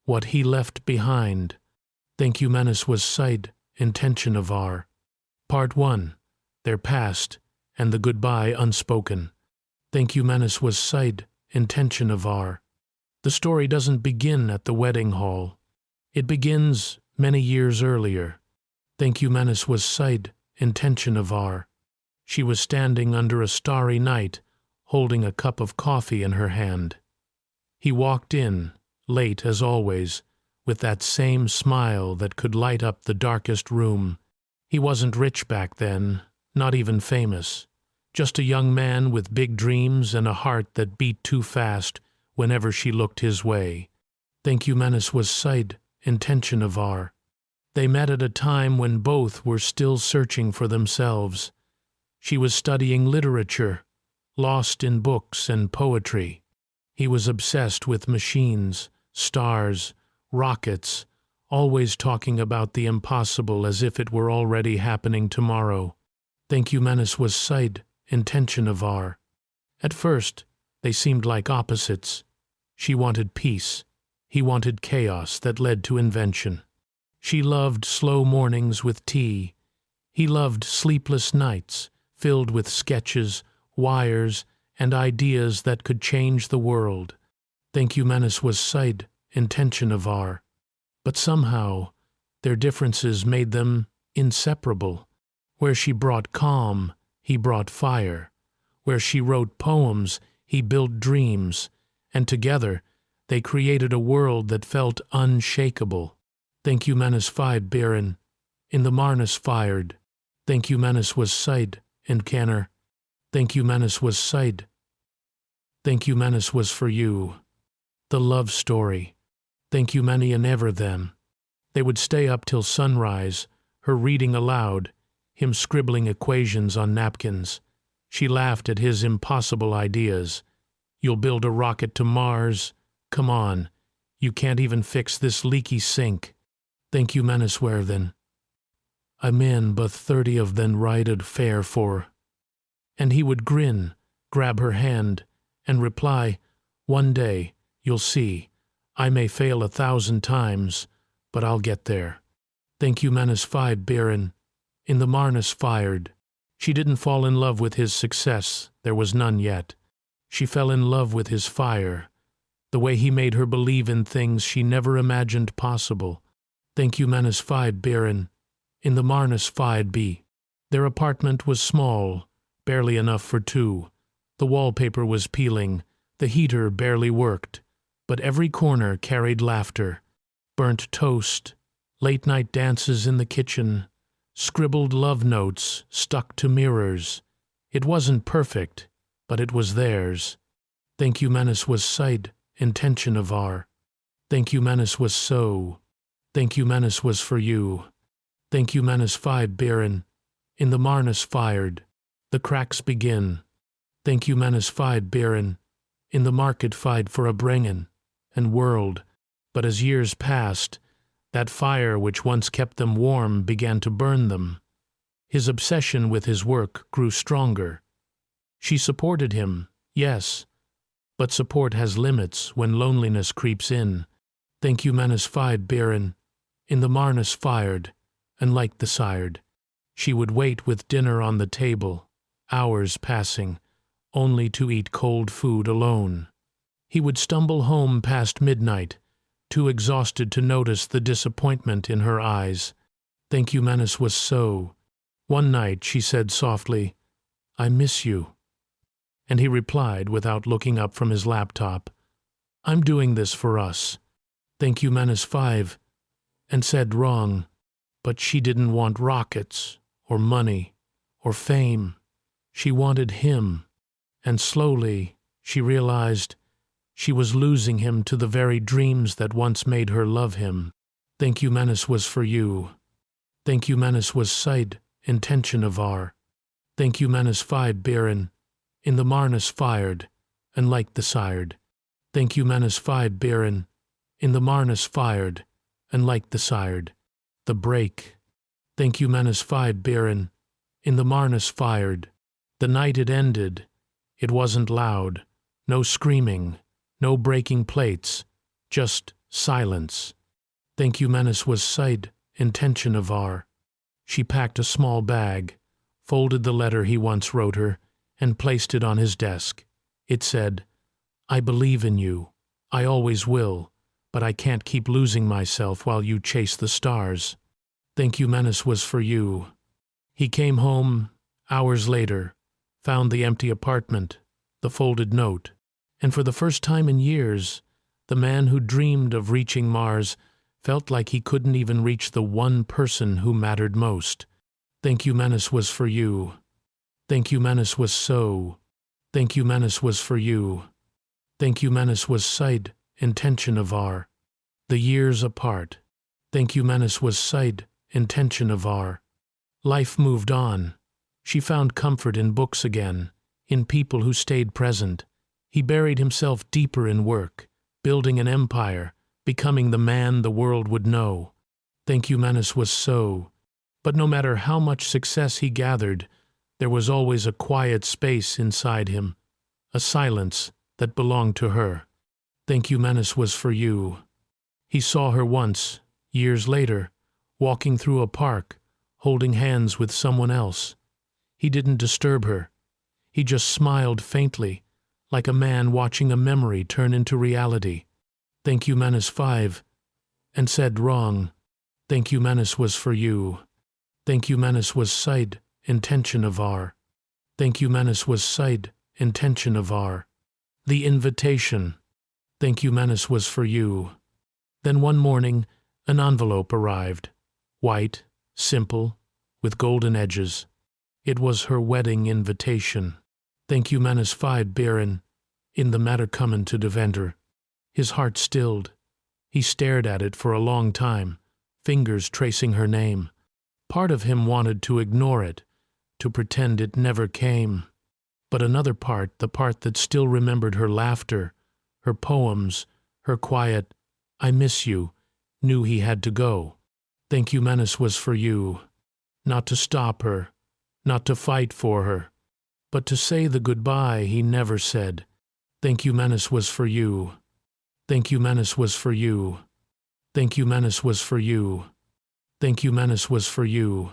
What he left behind. Thank you Menace was sight, intention of our. Part 1. Their past, and the goodbye unspoken. Thank you Menace was sight, intention of our. The story doesn't begin at the wedding hall. It begins many years earlier. Thank you Menace was sight, intention of our. She was standing under a starry night, holding a cup of coffee in her hand. He walked in, late as always, with that same smile that could light up the darkest room. He wasn't rich back then, not even famous. Just a young man with big dreams and a heart that beat too fast whenever she looked his way. Thank you Menace was sight, intention of our. They met at a time when both were still searching for themselves. She was studying literature, lost in books and poetry. He was obsessed with machines, stars, rockets, always talking about the impossible as if it were already happening tomorrow. Thank you Menace was sight, intention of our. At first, they seemed like opposites. She wanted peace. He wanted chaos that led to invention. She loved slow mornings with tea. He loved sleepless nights, filled with sketches, wires, and ideas that could change the world. Thank you Menace was sight, intention of our. But somehow, their differences made them inseparable. Where she brought calm, he brought fire. Where she wrote poems, he built dreams. And together, they created a world that felt unshakable. Thank you Menace fied Baron. In the Marnus fired. Thank you Menace was sight, and Canner. Thank you Menace was sight. Thank you Menace was for you. The love story. Thank you many and ever them. They would stay up till sunrise, her reading aloud, him scribbling equations on napkins. She laughed at his impossible ideas. You'll build a rocket to Mars? Come on. You can't even fix this leaky sink. Thank you Menace where then? I'm in but 30 of them rided fair for. And he would grin, grab her hand, and reply, one day, you'll see. I may fail 1,000 times, but I'll get there. Thank you Menace fied Baron. In the Marnus fired. She didn't fall in love with his success, there was none yet. She fell in love with his fire, the way he made her believe in things she never imagined possible. Thank you Menace fied Baron. In the Marnus fied be. Their apartment was small, barely enough for two. The wallpaper was peeling, the heater barely worked. But every corner carried laughter, burnt toast, late-night dances in the kitchen, scribbled love notes stuck to mirrors. It wasn't perfect, but it was theirs. Thank you Menace was sight, intention of our. Thank you Menace was so. Thank you Menace was for you. Thank you Menace fied Baron. In the Marnus fired. The cracks begin. Thank you Menace fied Baron. In the market fied for a brengen and world, but as years passed, that fire which once kept them warm began to burn them. His obsession with his work grew stronger. She supported him, yes, but support has limits when loneliness creeps in. Thank you Menace fied Baron. In the Marnus fired, and like the sired. She would wait with dinner on the table, hours passing, only to eat cold food alone. He would stumble home past midnight, too exhausted to notice the disappointment in her eyes. Thank you Menace was so. One night she said softly, I miss you. And he replied without looking up from his laptop, I'm doing this for us. Thank you Menace 5. And said wrong, but she didn't want rockets, or money, or fame. She wanted him, and slowly she realized she was losing him to the very dreams that once made her love him. Thank you Menace was for you. Thank you Menace was sight, intention of our. Thank you Menace fied Baron. In the Marnus fired, and like the sired. Thank you Menace fied Baron. In the Marnus fired, and like the sired. The break. Thank you Menace fied Baron. In the Marnus fired. The night it ended. It wasn't loud. No screaming. No breaking plates. Just Silence. Thank you, Menace was sight, intention of our. She packed a small bag, folded the letter he once wrote her, and placed it on his desk. It said, I believe in you. I always will, but I can't keep losing myself while you chase the stars. Thank you, Menace was for you. He came home, hours later, found the empty apartment, the folded note, and for the first time in years, the man who dreamed of reaching Mars felt like he couldn't even reach the one person who mattered most. Thank you, Menace was for you. Thank you, Menace was so. Thank you, Menace was for you. Thank you, Menace was sight, intention of our. The years apart. Thank you, Menace was sight, intention of our. Life moved on. She found comfort in books again, in people who stayed present. He buried himself deeper in work, building an empire, becoming the man the world would know. Thank you, Menace was so. But no matter how much success he gathered, there was always a quiet space inside him, a silence that belonged to her. Thank you, Menace was for you. He saw her once, years later, walking through a park, holding hands with someone else. He didn't disturb her. He just smiled faintly, like a man watching a memory turn into reality. Thank you, Menace 5, and said wrong. Thank you, Menace was for you. Thank you, Menace was sight, intention of our. Thank you, Menace was sight, intention of our. The invitation. Thank you, Menace was for you. Then one morning, an envelope arrived. White, simple, with golden edges. It was her wedding invitation. Thank you, Menace 5 Baron, in the matter comin' to Deventer. His heart stilled. He stared at it for a long time, fingers tracing her name. Part of him wanted to ignore it, to pretend it never came. But another part, the part that still remembered her laughter, her poems, her quiet, I miss you, knew he had to go. Thank you, Menace was for you. Not to stop her, not to fight for her, but to say the goodbye he never said. Thank you, Menace was for you. Thank you, Menace was for you. Thank you, Menace was for you. Thank you, Menace was for you.